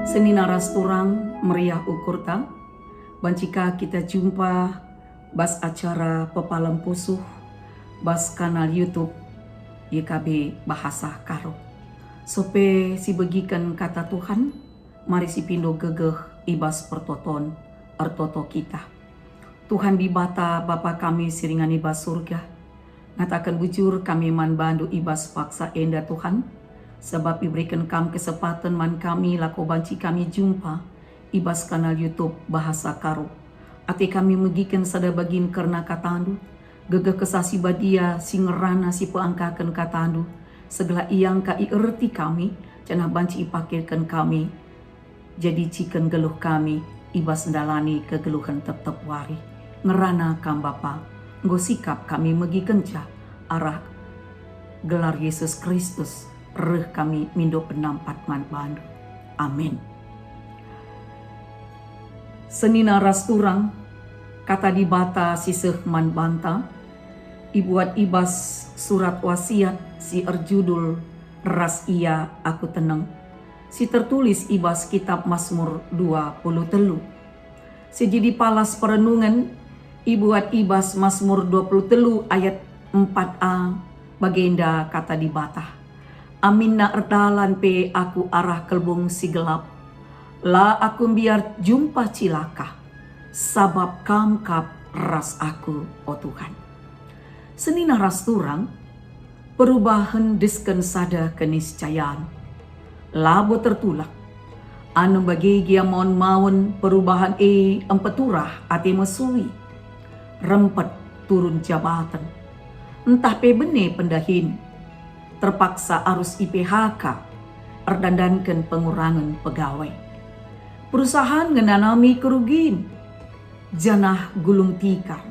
Seni naras turang meriah ukur ta. Bancika kita jumpa bas acara pepalam pusuh bas kanal YouTube YKB Bahasa Karo. Sope si begikan kata Tuhan, mari si pindo gegeh ibas pertoton ertoto kita. Tuhan di bata Bapa kami siringan ibas surga. Ngatakan bujur kami man bandu ibas paksa enda Tuhan. Sebab diberikan kam kesempatan man kami lako banci kami jumpa ibas kanal YouTube Bahasa Karo. Ati kami megikan sada bagin karena katandu. Gegeh kesasi badia singerana si peangkakan katandu. Segala iyang ka ierti kami, cenah banci ipakirkan kami. Jadi ciken geluh kami, ibas ndalani kegeluhan tetep wari. Ngerana kam Bapa, nggo sikap kami megikan jah arah gelar Yesus Kristus. Reh kami mindo penampat man bandu. Amin. Seni naras turang, kata di bata siseh man banta, ibuat ibas surat wasiat si erjudul ras ia aku tenang. Si tertulis ibas kitab Mazmur 23. Si jadi palas perenungan, ibuat ibas Mazmur 23 ayat 4a, bagenda kata di bata. Amin na erdalan pe aku arah kelbung si gelap. La aku biar jumpa cilaka. Sabab kam kap ras aku, oh Tuhan. Seni naras turang, perubahan disken sada keniscayaan. Labo tertulak. Anu bagi gia mon maun perubahan empeturah ati mesui. Rempet turun jabatan. Entah pe bene pendahin. Terpaksa arus IPHK, erdandankan pengurangan pegawai. Perusahaan ngenanami kerugian, janah gulung tikar.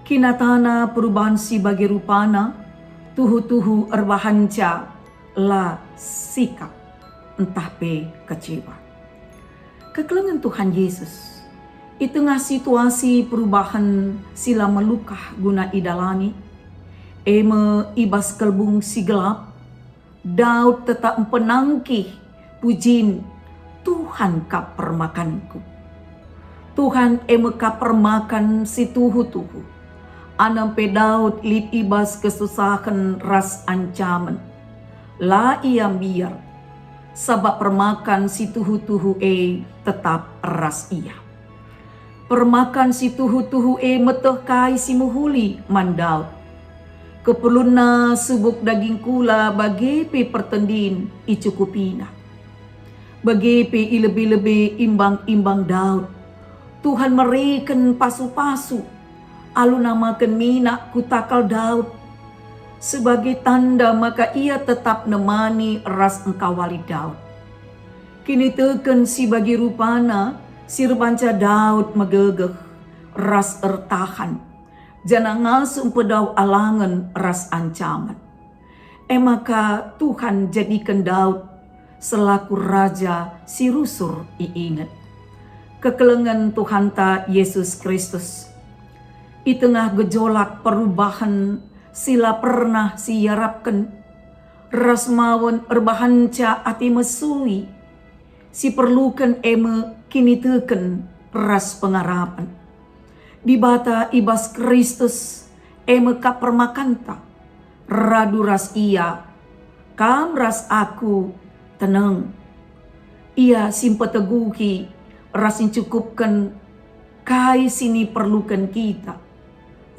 Kinatana perubahan si bagi rupana, tuhu-tuhu erbahanca, la sikap, entah pe kecewa. Kekelengan Tuhan Yesus, di tengah situasi perubahan sila melukah guna idalani, eme ibas kelbung si gelap, Daud tetap penangkih pujin Tuhan kap permakanku. Tuhan eme kap permakan si tuhu-tuhu. Anampe Daud lit ibas kesusahan ras ancaman. La iam biar, sabab permakan si tuhu-tuhu tetap ras ia. Permakan si tuhu-tuhu meteh kai si muhuli man Daud. Keperluna subuk daging kula bagi pe pertendin icukupina. Bagi pe lebih-lebih imbang-imbang Daud. Tuhan mereken pasu-pasu. Alu namakan minak kutakal Daud. Sebagai tanda maka ia tetap nemani ras engkawali Daud. Kini teken si bagi rupana sirbanca Daud megegeh ras ertahan. Jana ngasung pedau alangan ras ancaman. Maka Tuhan jadikan Daud selaku raja si rusur iingat. Kekelengan Tuhan ta Yesus Kristus. Di tengah gejolak perubahan sila pernah siarapkan. Ras mawon erbahanca ati mesui. Si perlukan eme kini teken ras pengarapan. Di bata ibas Kristus eme kap permakanta. Radu ras ia, kam ras aku tenang. Ia simpeteguki rasin cukupkan kai sini perlukan kita.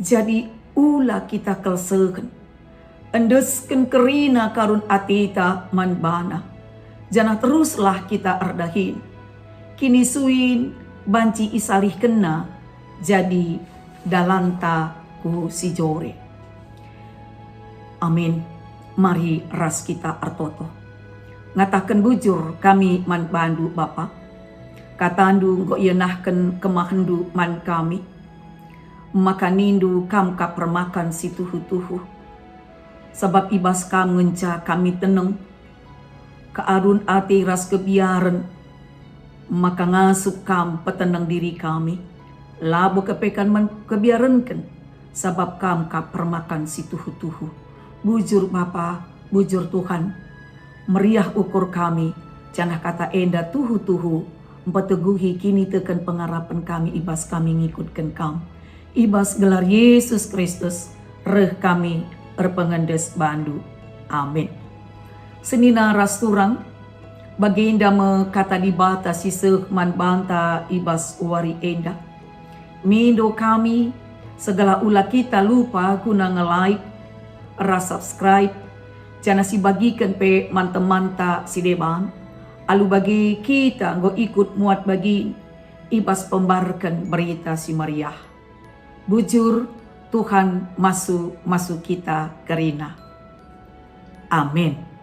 Jadi ula kita kelseken. Endesken kerina karun atita manbana. Jangan teruslah kita erdahin. Kini suin banci isalih kena. Jadi dalanta ku si jore. Amin. Mari ras kita artoto. Ngatakan bujur kami man bandu Bapa. Katandu nggo yenahken kemahendu man kami. Maka nindu kam ka permakan si tuhu-tuhu. Sebab ibas kam ngenca kami teneng. Kearun ati ras kebiaran. Maka ngasuk kam petenang diri kami. Labo kepekan man kebiarankan. Sebab kam ka permakan si tuhu-tuhu. Bujur Bapa, bujur Tuhan. Meriah ukur kami. Canah kata enda tuhu-tuhu, empeteguhi kini tekan pengarapan kami, ibas kami ngikutkan kam. Ibas gelar Yesus Kristus, reh kami erpengendes bandu. Amin. Senina rasturang, bagi enda me kata dibata siseh man banta ibas wari enda. Mindo kami, segala ulah kita lupa guna nge-like, subscribe, jana si bagikan pe manta-manta si deban. Alu bagi kita nggo ikut muat bagi ibas pembarkan berita si Maria. Bujur Tuhan masuk kita kerina. Amin.